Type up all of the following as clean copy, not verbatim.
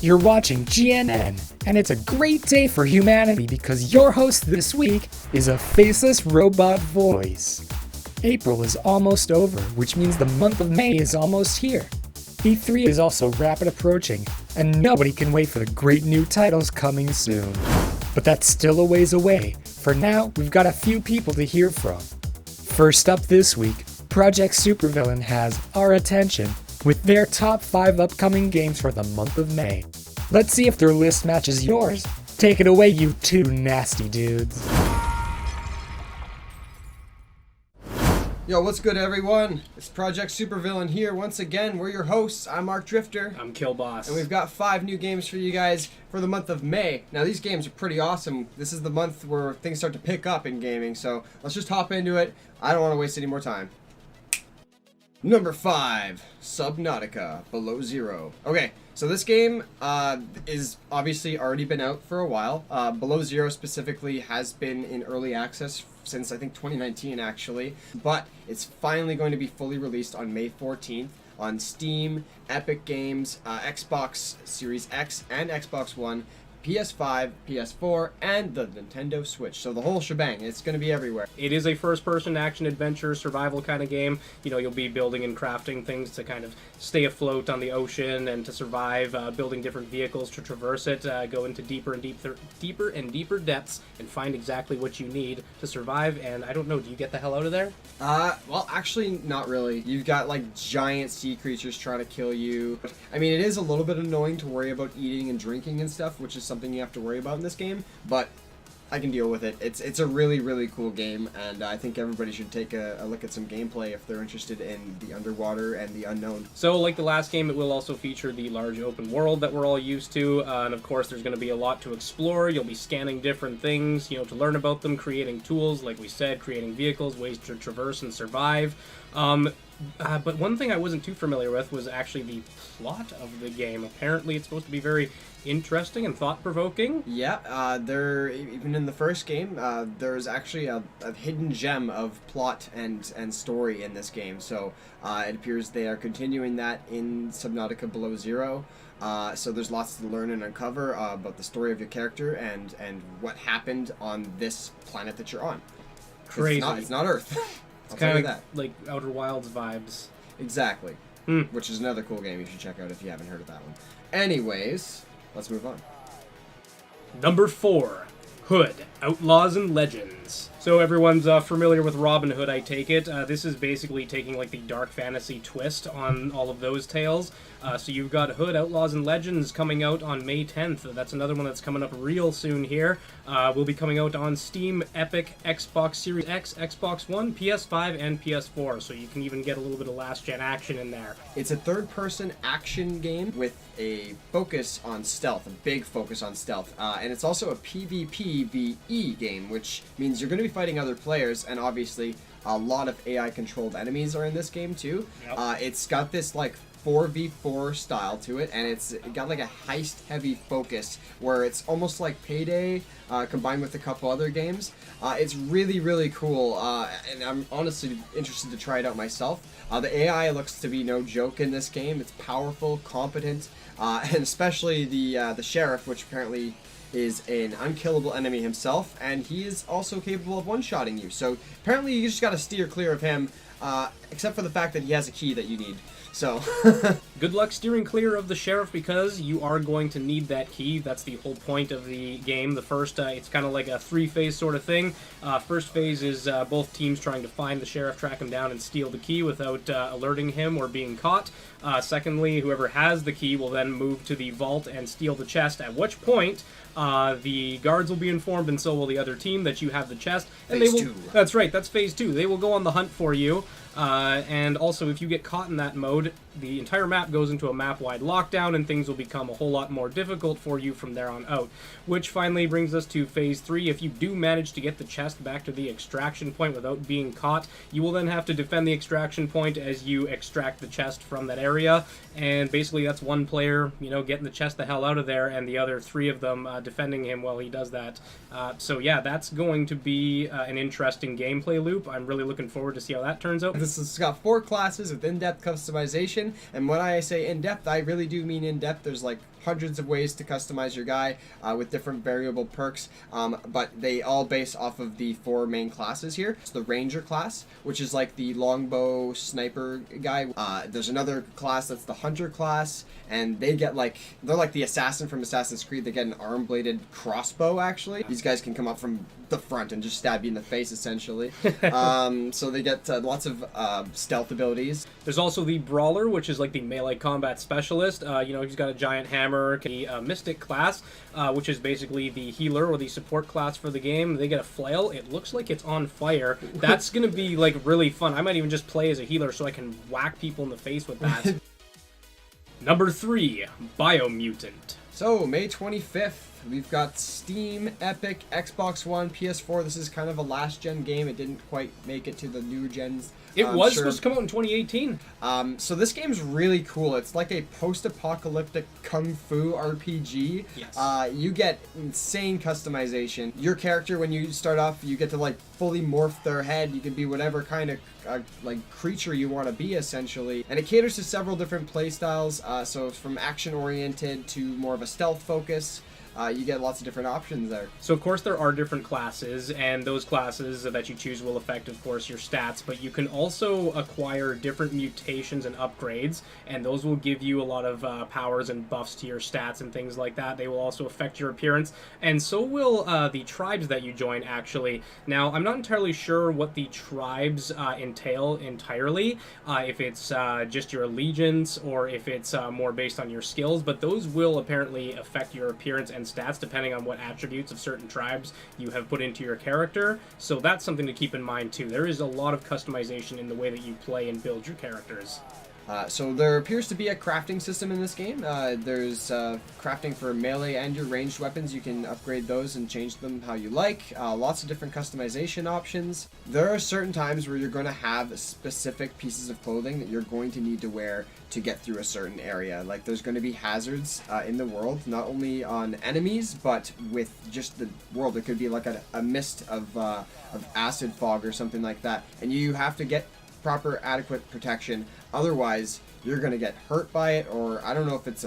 You're watching GNN, and it's a great day for humanity because your host this week is a faceless robot voice. April is almost over, which means the month of May is almost here. E3 is also rapid approaching, and nobody can wait for the great new titles coming soon. But that's still a ways away. For now, we've got a few people to hear from. First up this week, Project Supervillain has our attention with their top 5 upcoming games for the month of May. Let's see if their list matches yours. Take it away, you two nasty dudes. Yo, what's good, everyone? It's Project Supervillain here. Once again, we're your hosts. I'm Mark Drifter. I'm Killboss. And we've got 5 new games for you guys for the month of May. Now, these games are pretty awesome. This is the month where things start to pick up in gaming, so let's just hop into it. I don't want to waste any more time. Number 5, Subnautica, Below Zero. Okay, so this game is obviously already been out for a while. Below Zero specifically has been in early access since I think 2019 actually, but it's finally going to be fully released on May 14th on Steam, Epic Games, Xbox Series X and Xbox One, PS5, PS4, and the Nintendo Switch. So the whole shebang. It's going to be everywhere. It is a first-person action-adventure survival kind of game. You know, you'll be building and crafting things to kind of stay afloat on the ocean and to survive, building different vehicles to traverse it, go into deeper and deeper depths and find exactly what you need to survive. And I don't know, do you get the hell out of there? Well, actually, not really. You've got, like, giant sea creatures trying to kill you. I mean, it is a little bit annoying to worry about eating and drinking and stuff, which is something you have to worry about in this game, but I can deal with it. It's a really, really cool game, and I think everybody should take a look at some gameplay if they're interested in the underwater and the unknown. So, like the last game, it will also feature the large open world that we're all used to, and of course there's going to be a lot to explore. You'll be scanning different things, you know, to learn about them, creating tools, like we said, creating vehicles, ways to traverse and survive. But one thing I wasn't too familiar with was actually the plot of the game. Apparently it's supposed to be very interesting and thought-provoking. Yeah, even in the first game, there's actually a hidden gem of plot and story in this game. So it appears they are continuing that in Subnautica Below Zero. So there's lots to learn and uncover about the story of your character and what happened on this planet that you're on. Crazy. It's not Earth. It's kind of like Outer Wilds vibes. Exactly. Which is another cool game you should check out if you haven't heard of that one. Anyways, let's move on. Number 4, Hood, Outlaws and Legends. So everyone's familiar with Robin Hood, I take it. This is basically taking like the dark fantasy twist on all of those tales. So you've got Hood, Outlaws and Legends coming out on May 10th. That's another one that's coming up real soon here. Will be coming out on Steam, Epic, Xbox Series X, Xbox One, PS5, and PS4. So you can even get a little bit of last-gen action in there. It's a third-person action game with a focus on stealth, a big focus on stealth. And it's also a PvPvE game, which means you're going to be fighting other players, and obviously a lot of AI-controlled enemies are in this game too. Yep. It's got this like 4v4 style to it, and it's got like a heist-heavy focus where it's almost like Payday combined with a couple other games. It's really, really cool, and I'm honestly interested to try it out myself. The AI looks to be no joke in this game. It's powerful, competent, and especially the sheriff, which apparently is an unkillable enemy himself, and he is also capable of one-shotting you. So apparently you just got to steer clear of him, except for the fact that he has a key that you need. So good luck steering clear of the sheriff because you are going to need that key. That's the whole point of the game. The first, it's kind of like a 3-phase sort of thing. First phase is both teams trying to find the sheriff, track him down, and steal the key without alerting him or being caught. Secondly, whoever has the key will then move to the vault and steal the chest, at which point the guards will be informed, and so will the other team, that you have the chest. And phase they will, 2. That's right, that's phase 2. They will go on the hunt for you. And also, if you get caught in that mode, the entire map goes into a map-wide lockdown, and things will become a whole lot more difficult for you from there on out. Which finally brings us to Phase 3. If you do manage to get the chest back to the extraction point without being caught, you will then have to defend the extraction point as you extract the chest from that area. And basically, that's one player, you know, getting the chest the hell out of there, and the other 3 of them defending him while he does that. So yeah, that's going to be an interesting gameplay loop. I'm really looking forward to see how that turns out. This has got 4 classes with in-depth customization, and when I say in-depth, I really do mean in-depth. There's like hundreds of ways to customize your guy with different variable perks, but they all base off of the 4 main classes here. It's the Ranger class, which is like the longbow sniper guy. There's another class that's the Hunter class, and they get they're like the assassin from Assassin's Creed. They get an arm-bladed crossbow, actually. These guys can come up from the front and just stab you in the face, essentially. So they get lots of stealth abilities. There's also the Brawler, which is like the melee combat specialist. He's got a giant hammer. The Mystic class, which is basically the healer or the support class for the game. They get a flail. It looks like it's on fire. That's going to be like really fun. I might even just play as a healer so I can whack people in the face with that. Number 3, Biomutant. So, May 25th, we've got Steam, Epic, Xbox One, PS4. This is kind of a last-gen game. It didn't quite make it to the new gens. It was supposed to come out in 2018. So this game's really cool. It's like a post-apocalyptic kung fu RPG. Yes. You get insane customization. Your character, when you start off, you get to fully morph their head. You can be whatever kind of creature you want to be, essentially. And it caters to several different play styles. So it's from action-oriented to more of a stealth focus. You get lots of different options there. So, of course, there are different classes, and those classes that you choose will affect, of course, your stats, but you can also acquire different mutations and upgrades, and those will give you a lot of powers and buffs to your stats and things like that. They will also affect your appearance, and so will the tribes that you join, actually. Now, I'm not entirely sure what the tribes entail entirely, if it's just your allegiance or if it's more based on your skills, but those will apparently affect your appearance and stats depending on what attributes of certain tribes you have put into your character. So that's something to keep in mind too. There is a lot of customization in the way that you play and build your characters. So there appears to be a crafting system in this game. There's crafting for melee and your ranged weapons. You can upgrade those and change them how you like. Lots of different customization options. There are certain times where you're going to have specific pieces of clothing that you're going to need to wear to get through a certain area. Like there's going to be hazards in the world, not only on enemies, but with just the world. It could be like a mist of acid fog or something like that. And you have to get proper adequate protection, otherwise you're gonna get hurt by it, or I don't know if it's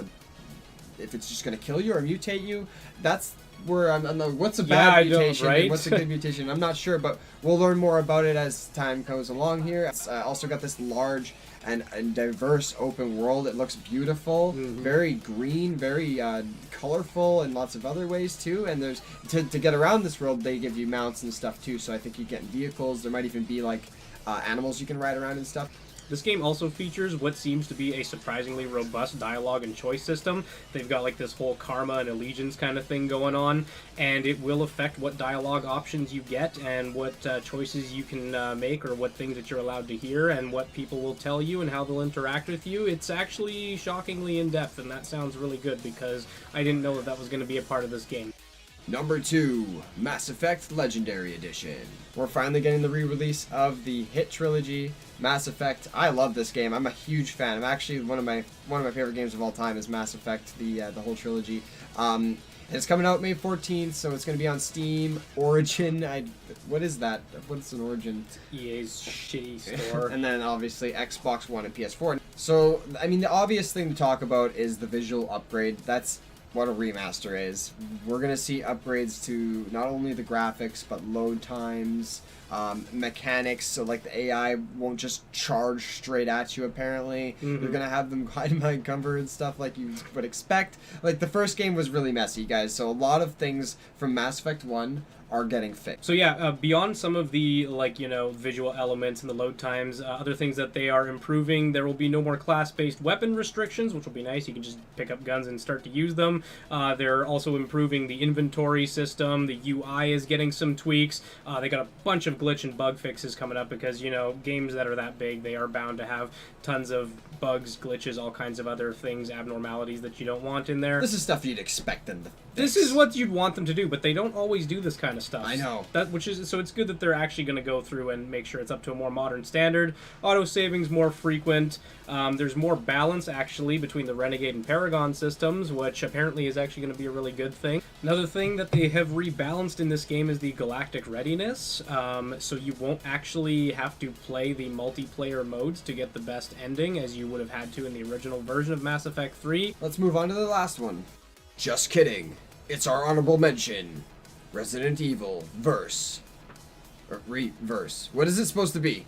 just gonna kill you or mutate you. That's where I'm what's a bad mutation, right? What's a good mutation, I'm not sure, but we'll learn more about it as time goes along here. It's also got this large and diverse open world. It looks beautiful, very green, very colorful, and lots of other ways too. And there's to get around this world, they give you mounts and stuff too, so I think you get vehicles. There might even be animals you can ride around and stuff. This game also features what seems to be a surprisingly robust dialogue and choice system. They've got this whole karma and allegiance kind of thing going on, and it will affect what dialogue options you get and what choices you can make, or what things that you're allowed to hear, and what people will tell you and how they'll interact with you. It's actually shockingly in-depth, and that sounds really good because I didn't know that was going to be a part of this game. Number 2, Mass Effect Legendary Edition. We're finally getting the re-release of the hit trilogy, Mass Effect. I love this game. I'm a huge fan. I'm actually one of my favorite games of all time is Mass Effect, the whole trilogy. And it's coming out May 14th, so it's going to be on Steam, Origin. What is that? What's an Origin? EA's shitty store. And then obviously Xbox One and PS4. So, I mean, the obvious thing to talk about is the visual upgrade. That's what a remaster is. We're gonna see upgrades to not only the graphics but load times, mechanics, so the AI won't just charge straight at you. Apparently you're gonna have them hide behind cover and stuff like you would expect. The first game was really messy, guys, so a lot of things from Mass Effect 1 are getting fixed. So yeah, beyond some of the visual elements and the load times, other things that they are improving, there will be no more class-based weapon restrictions, which will be nice. You can just pick up guns and start to use them. They're also improving the inventory system. The UI is getting some tweaks. They got a bunch of glitch and bug fixes coming up because games that are that big, they are bound to have tons of bugs, glitches, all kinds of other things, abnormalities that you don't want in there. This is stuff you'd expect them to fix. This is what you'd want them to do, but they don't always do this kind of stuff. I know. So it's good that they're actually going to go through and make sure it's up to a more modern standard. Auto-saving's more frequent. There's more balance, actually, between the Renegade and Paragon systems, which apparently is actually going to be a really good thing. Another thing that they have rebalanced in this game is the galactic readiness. so you won't actually have to play the multiplayer modes to get the best ending as you would have had to in the original version of Mass Effect 3. Let's move on to the last one. Just kidding. It's our honorable mention. Resident Evil Verse. Or Reverse. What is it supposed to be?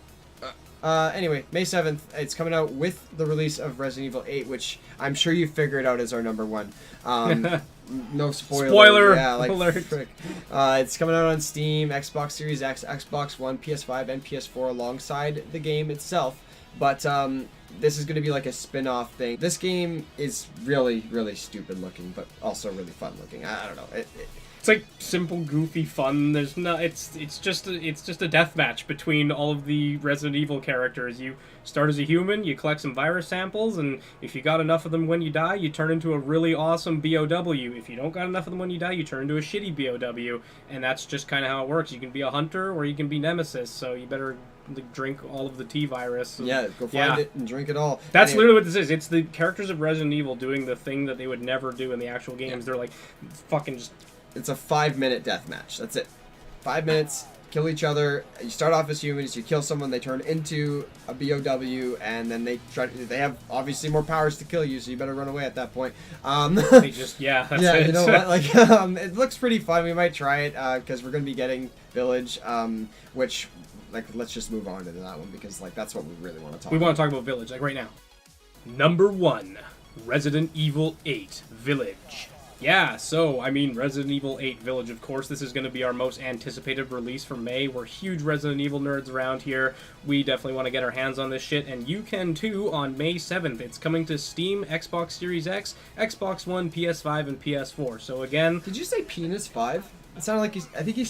Anyway, May 7th, it's coming out with the release of Resident Evil 8, which I'm sure you figured out as our number one. No spoiler. Spoiler yeah, like, alert. frick. It's coming out on Steam, Xbox Series X, Xbox One, PS5, and PS4 alongside the game itself. But this is going to be like a spin-off thing. This game is really, really stupid looking, but also really fun looking. I don't know. It's like simple, goofy fun. There's no. It's just a deathmatch between all of the Resident Evil characters. You start as a human, you collect some virus samples, and if you got enough of them when you die, you turn into a really awesome BOW. If you don't got enough of them when you die, you turn into a shitty BOW, and that's just kind of how it works. You can be a hunter or you can be Nemesis. So you better drink all of the T-virus. Yeah, go find it and drink it all. That's literally what this is. It's the characters of Resident Evil doing the thing that they would never do in the actual games. Yeah. They're like fucking just. It's a 5-minute deathmatch. That's it. 5 minutes, kill each other. You start off as humans, you kill someone, they turn into a BOW, and then they have obviously more powers to kill you, so you better run away at that point. They just, that's it. You know what? Like, it looks pretty fun. We might try it, because we're going to be getting Village, which, like, let's just move on to that one, because, like, that's what we really want to talk about. We want to talk about Village, like, right now. Number 1, Resident Evil 8 Village. Yeah, so, I mean, Resident Evil 8 Village, of course, this is going to be our most anticipated release for May. We're huge Resident Evil nerds around here. We definitely want to get our hands on this shit, and you can too on May 7th. It's coming to Steam, Xbox Series X, Xbox One, PS5, and PS4. So again... Did you say Penis 5? It sounded like I think he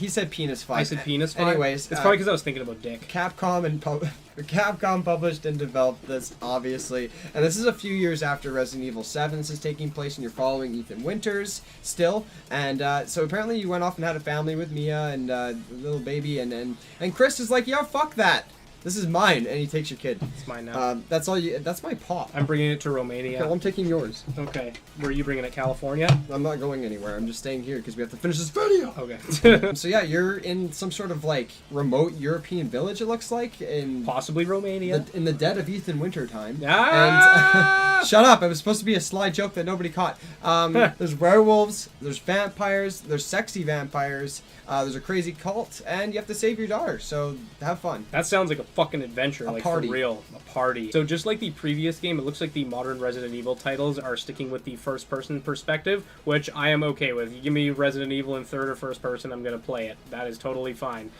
said Penis 5. I said Penis 5? Anyways... It's probably because I was thinking about dick. Capcom published and developed this, obviously, and this is a few years after Resident Evil 7. This is taking place, and you're following Ethan Winters still, and so apparently you went off and had a family with Mia and a little baby, and Chris is like, yo, fuck that. This is mine, and he takes your kid. It's mine now. That's all you. That's my pop. I'm bringing it to Romania. Okay, well, I'm taking yours. Okay. Where are you bringing it? California? I'm not going anywhere. I'm just staying here because we have to finish this video. Okay. So yeah, you're in some sort of like remote European village. It looks like in possibly Romania. In the dead of Ethan Winter time. Ah! And shut up! It was supposed to be a sly joke that nobody caught. There's werewolves. There's vampires. There's sexy vampires. There's a crazy cult, and you have to save your daughter. So have fun. That sounds like a fucking adventure, like party. For real, a party. So just like the previous game, it looks like the modern Resident Evil titles are sticking with the first-person perspective, which I am okay with. You give me Resident Evil in third or first person, I'm gonna play it. That is totally fine.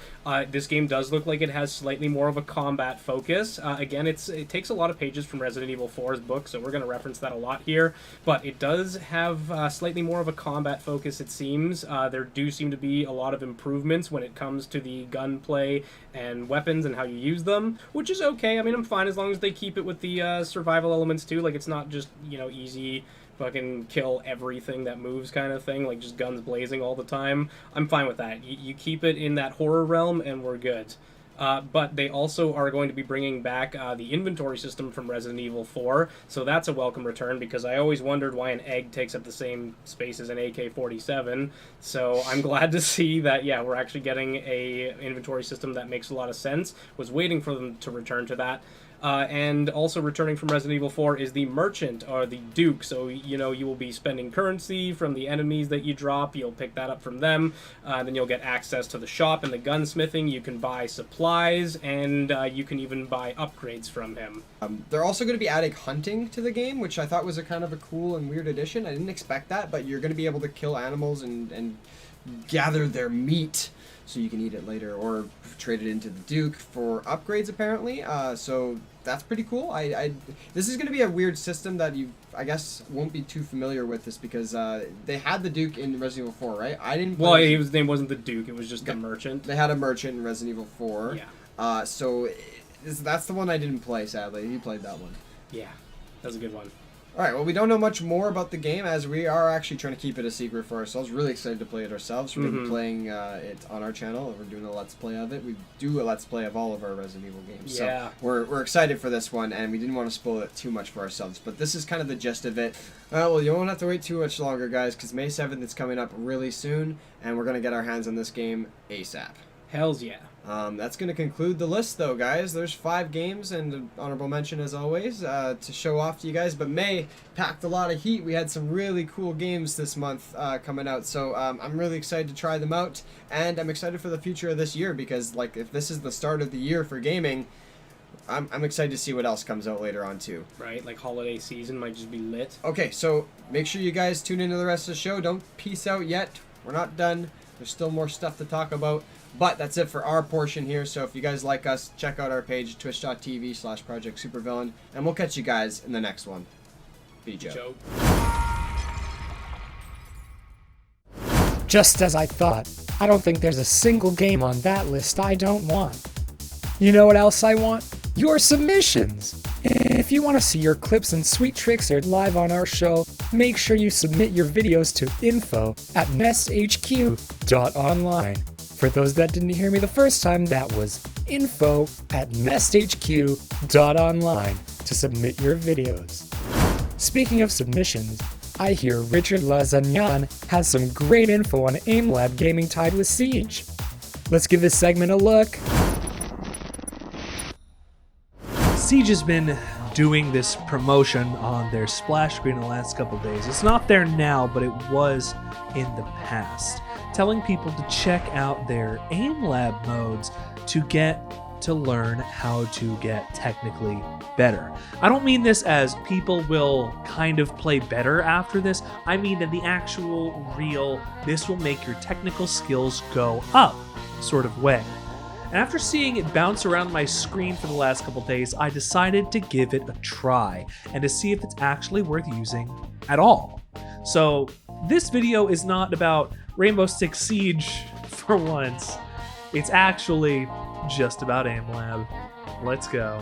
This game does look like it has slightly more of a combat focus. Again, it takes a lot of pages from Resident Evil 4's book, so we're gonna reference that a lot here. But it does have slightly more of a combat focus, it seems. There do seem to be a lot of improvements when it comes to the gunplay and weapons and how you use them, which is okay. I mean, I'm fine as long as they keep it with the survival elements too. Like, it's not just, you know, easy fucking kill everything that moves kind of thing, like just guns blazing all the time. I'm fine with that. You keep it in that horror realm and we're good. But they also are going to be bringing back the inventory system from Resident Evil 4, so that's a welcome return, because I always wondered why an egg takes up the same space as an AK-47, so I'm glad to see that, yeah, we're actually getting a inventory system that makes a lot of sense. Was waiting for them to return to that. And also returning from Resident Evil 4 is the Merchant, or the Duke. So, you know, you will be spending currency from the enemies that you drop. You'll pick that up from them. Then you'll get access to the shop and the gunsmithing. You can buy supplies, and you can even buy upgrades from him. They're also going to be adding hunting to the game, which I thought was a kind of a cool and weird addition. I didn't expect that, but you're going to be able to kill animals and gather their meat so you can eat it later, or trade it into the Duke for upgrades, apparently. So that's pretty cool. This is going to be a weird system that you, I guess, won't be too familiar with this, because they had the Duke in Resident Evil 4, right? I didn't play. Well, his name wasn't the Duke, it was just the Merchant. They had a Merchant in Resident Evil 4. Yeah. So that's the one I didn't play, sadly. You played that one. Yeah, that was a good one. Alright, well, we don't know much more about the game, as we are actually trying to keep it a secret for ourselves. Really excited to play it ourselves. We're going to be playing it on our channel. We're doing a Let's Play of it. We do a Let's Play of all of our Resident Evil games. Yeah. So we're excited for this one, and we didn't want to spoil it too much for ourselves. But this is kind of the gist of it. Well, you won't have to wait too much longer, guys, because May 7th is coming up really soon, and we're going to get our hands on this game ASAP. Hells yeah. That's going to conclude the list, though, guys. There's 5 games, and an honorable mention, as always, to show off to you guys. But May packed a lot of heat. We had some really cool games this month coming out, so I'm really excited to try them out, and I'm excited for the future of this year, because, like, if this is the start of the year for gaming, I'm excited to see what else comes out later on, too. Right, like holiday season might just be lit. Okay, so make sure you guys tune into the rest of the show. Don't peace out yet. We're not done. There's still more stuff to talk about. But that's it for our portion here. So if you guys like us, check out our page, twitch.tv/Project Supervillain. And we'll catch you guys in the next one. Be Joe. Just as I thought, I don't think there's a single game on that list I don't want. You know what else I want? Your submissions! If you want to see your clips and sweet tricks aired live on our show, make sure you submit your videos to info@nesthq.online. For those that didn't hear me the first time, that was info@nesthq.online to submit your videos. Speaking of submissions, I hear Richard Lazagnan has some great info on Aimlab gaming tied with Siege. Let's give this segment a look. Siege has been doing this promotion on their splash screen the last couple days. It's not there now, but it was in the past, telling people to check out their Aimlab modes to get to learn how to get technically better. I don't mean this as people will kind of play better after this. I mean in the actual real, this will make your technical skills go up sort of way. And after seeing it bounce around my screen for the last couple days, I decided to give it a try and to see if it's actually worth using at all. So this video is not about Rainbow Six Siege for once. It's actually just about Aimlab. Let's go.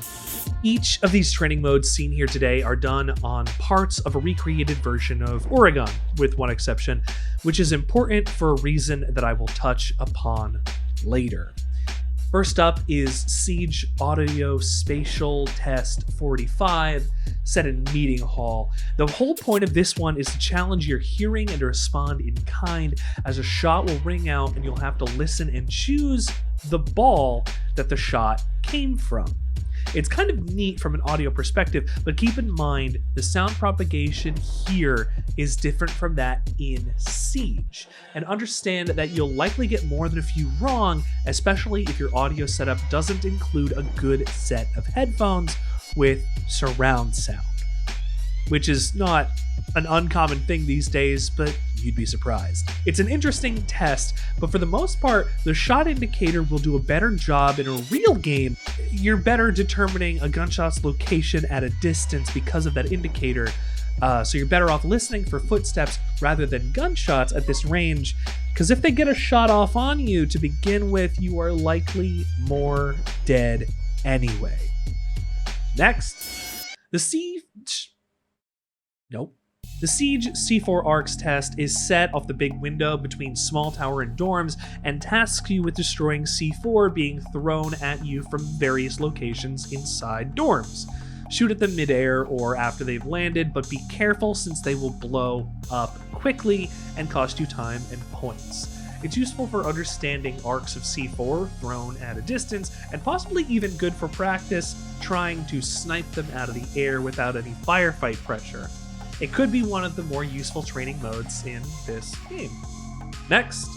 Each of these training modes seen here today are done on parts of a recreated version of Oregon, with one exception, which is important for a reason that I will touch upon later. First up is Siege Audio Spatial Test 45, set in Meeting Hall. The whole point of this one is to challenge your hearing and to respond in kind, as a shot will ring out and you'll have to listen and choose the ball that the shot came from. It's kind of neat from an audio perspective, but keep in mind the sound propagation here is different from that in Siege. And understand that you'll likely get more than a few wrong, especially if your audio setup doesn't include a good set of headphones with surround sound, which is not an uncommon thing these days, but you'd be surprised. It's an interesting test, but for the most part, the shot indicator will do a better job in a real game. You're better determining a gunshot's location at a distance because of that indicator, so you're better off listening for footsteps rather than gunshots at this range, because if they get a shot off on you to begin with, you are likely more dead anyway. Next, the Siege C4 Arcs test is set off the big window between Small Tower and dorms and tasks you with destroying C4 being thrown at you from various locations inside dorms. Shoot at them midair or after they've landed, but be careful since they will blow up quickly and cost you time and points. It's useful for understanding arcs of C4 thrown at a distance, and possibly even good for practice trying to snipe them out of the air without any firefight pressure. It could be one of the more useful training modes in this game. Next,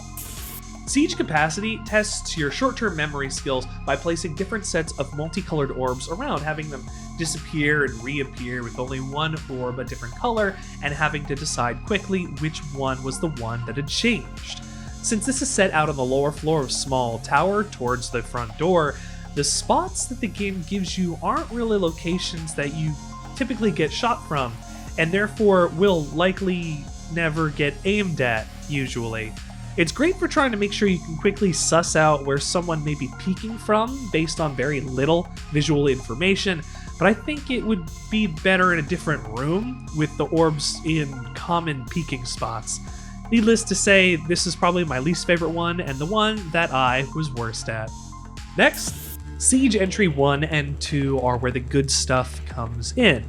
Siege Capacity tests your short-term memory skills by placing different sets of multicolored orbs around, having them disappear and reappear with only one orb a different color, and having to decide quickly which one was the one that had changed. Since this is set out on the lower floor of Small Tower towards the front door, the spots that the game gives you aren't really locations that you typically get shot from, and therefore will likely never get aimed at, usually. It's great for trying to make sure you can quickly suss out where someone may be peeking from based on very little visual information, but I think it would be better in a different room with the orbs in common peeking spots. Needless to say, this is probably my least favorite one and the one that I was worst at. Next, Siege Entry 1 and 2 are where the good stuff comes in.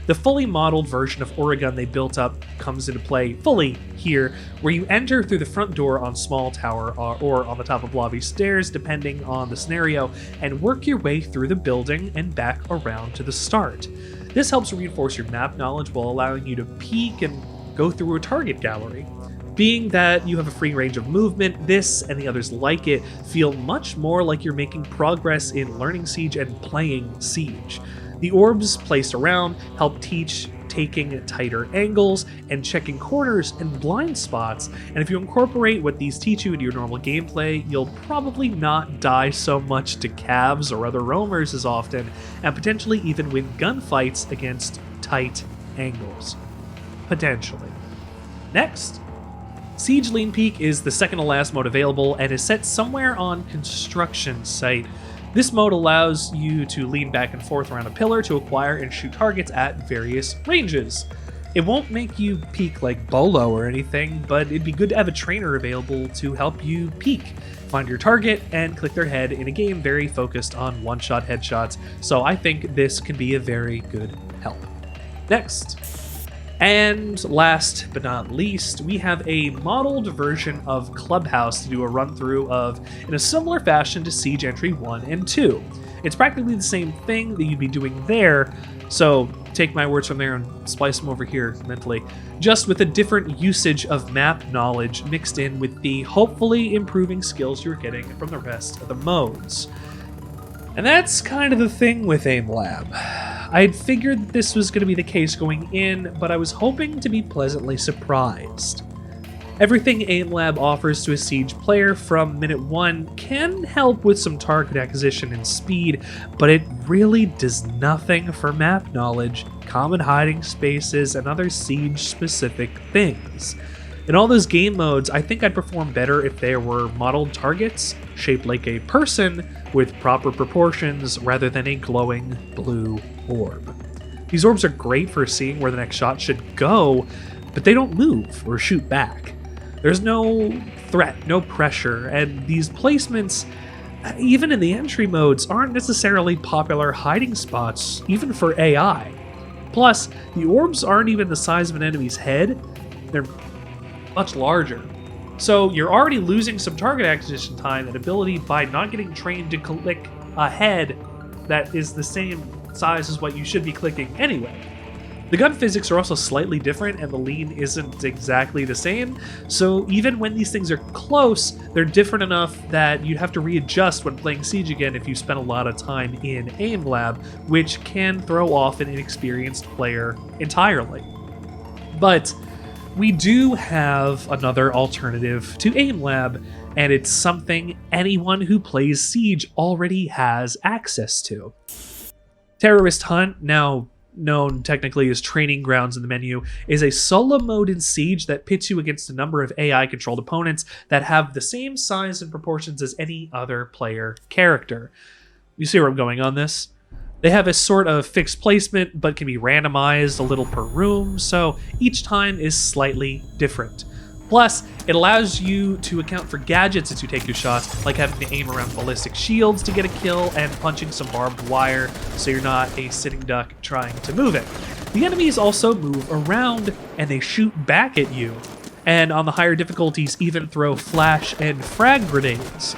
The fully modeled version of Oregon they built up comes into play fully here, where you enter through the front door on small tower or on the top of lobby stairs, depending on the scenario, and work your way through the building and back around to the start. This helps reinforce your map knowledge while allowing you to peek and go through a target gallery. Being that you have a free range of movement, this and the others like it feel much more like you're making progress in learning Siege and playing Siege. The orbs placed around help teach taking tighter angles and checking corners and blind spots, and if you incorporate what these teach you into your normal gameplay, you'll probably not die so much to calves or other roamers as often, and potentially even win gunfights against tight angles. Potentially. Next, Siege Lean Peak is the second to last mode available and is set somewhere on construction site. This mode allows you to lean back and forth around a pillar to acquire and shoot targets at various ranges. It won't make you peek like Bolo or anything, but it'd be good to have a trainer available to help you peek, find your target, and click their head in a game very focused on one-shot headshots, so I think this can be a very good help. Next. And last but not least, we have a modeled version of Clubhouse to do a run-through of in a similar fashion to Siege Entry 1 and 2. It's practically the same thing that you'd be doing there, so take my words from there and splice them over here mentally, just with a different usage of map knowledge mixed in with the hopefully improving skills you're getting from the rest of the modes. And that's kind of the thing with AimLab. I'd figured that this was going to be the case going in, but I was hoping to be pleasantly surprised. Everything AimLab offers to a Siege player from minute 1 can help with some target acquisition and speed, but it really does nothing for map knowledge, common hiding spaces, and other Siege-specific things. In all those game modes, I think I'd perform better if there were modeled targets, shaped like a person, with proper proportions, rather than a glowing blue orb. These orbs are great for seeing where the next shot should go, but they don't move or shoot back. There's no threat, no pressure, and these placements, even in the entry modes, aren't necessarily popular hiding spots, even for AI. Plus, the orbs aren't even the size of an enemy's head, they're much larger. So you're already losing some target acquisition time and ability by not getting trained to click a head that is the same size as what you should be clicking anyway. The gun physics are also slightly different and the lean isn't exactly the same, so even when these things are close, they're different enough that you have to readjust when playing Siege again if you spend a lot of time in AimLab, which can throw off an inexperienced player entirely. But we do have another alternative to AimLab, and it's something anyone who plays Siege already has access to. Terrorist Hunt, now known technically as Training Grounds in the menu, is a solo mode in Siege that pits you against a number of AI-controlled opponents that have the same size and proportions as any other player character. You see where I'm going on this? They have a sort of fixed placement, but can be randomized a little per room, so each time is slightly different. Plus, it allows you to account for gadgets as you take your shots, like having to aim around ballistic shields to get a kill and punching some barbed wire so you're not a sitting duck trying to move it. The enemies also move around and they shoot back at you, and on the higher difficulties even throw flash and frag grenades.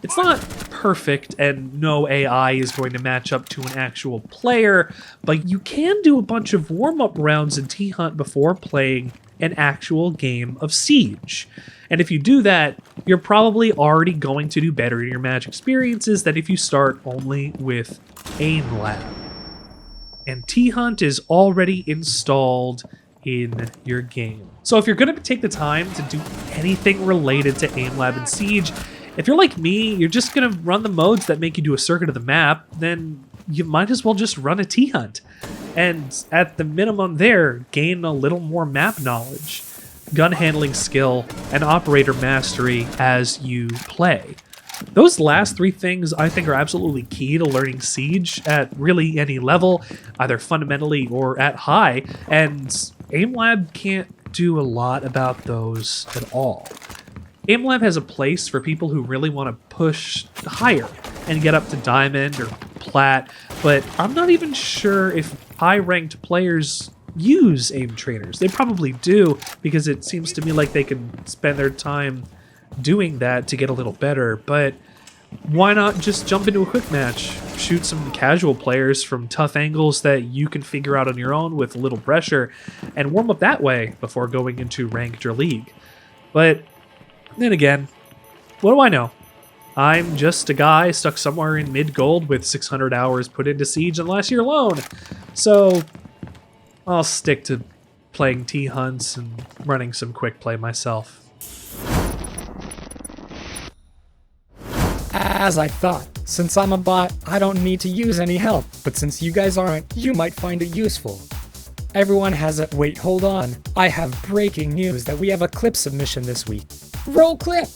It's not perfect, and no AI is going to match up to an actual player, but you can do a bunch of warm-up rounds in T-Hunt before playing an actual game of Siege. And if you do that, you're probably already going to do better in your match experiences than if you start only with AimLab. And T-Hunt is already installed in your game. So if you're going to take the time to do anything related to AimLab and Siege, if you're like me, you're just going to run the modes that make you do a circuit of the map, then you might as well just run a T-Hunt. And at the minimum there, gain a little more map knowledge, gun handling skill, and operator mastery as you play. Those last three things I think are absolutely key to learning Siege at really any level, either fundamentally or at high, and AimLab can't do a lot about those at all. AimLab has a place for people who really want to push higher and get up to diamond or plat, but I'm not even sure if high-ranked players use aim trainers. They probably do, because it seems to me like they can spend their time doing that to get a little better, but why not just jump into a quick match? Shoot some casual players from tough angles that you can figure out on your own with little pressure, and warm up that way before going into ranked or league. But then again, what do I know? I'm just a guy stuck somewhere in mid-gold with 600 hours put into Siege in last year alone. So I'll stick to playing T-hunts and running some quick play myself. As I thought, since I'm a bot, I don't need to use any help, but since you guys aren't, you might find it useful. Everyone has a— wait, hold on. I have breaking news that we have a clip submission this week. Roll clip!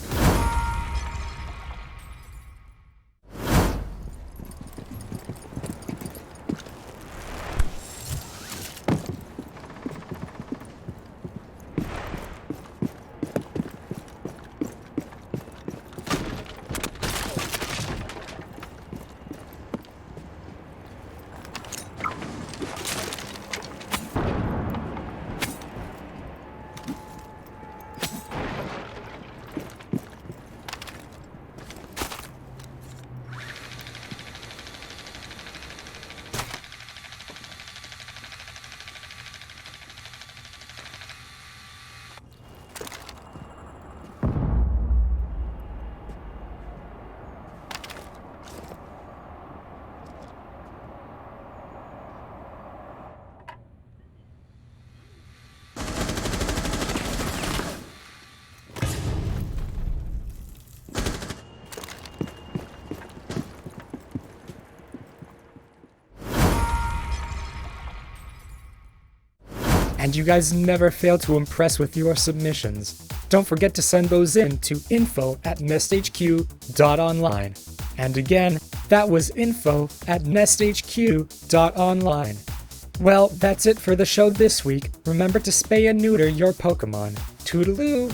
And you guys never fail to impress with your submissions. Don't forget to send those in to info@nesthq.online. And again, that was info@nesthq.online. Well, that's it for the show this week. Remember to spay and neuter your Pokemon. Toodaloo!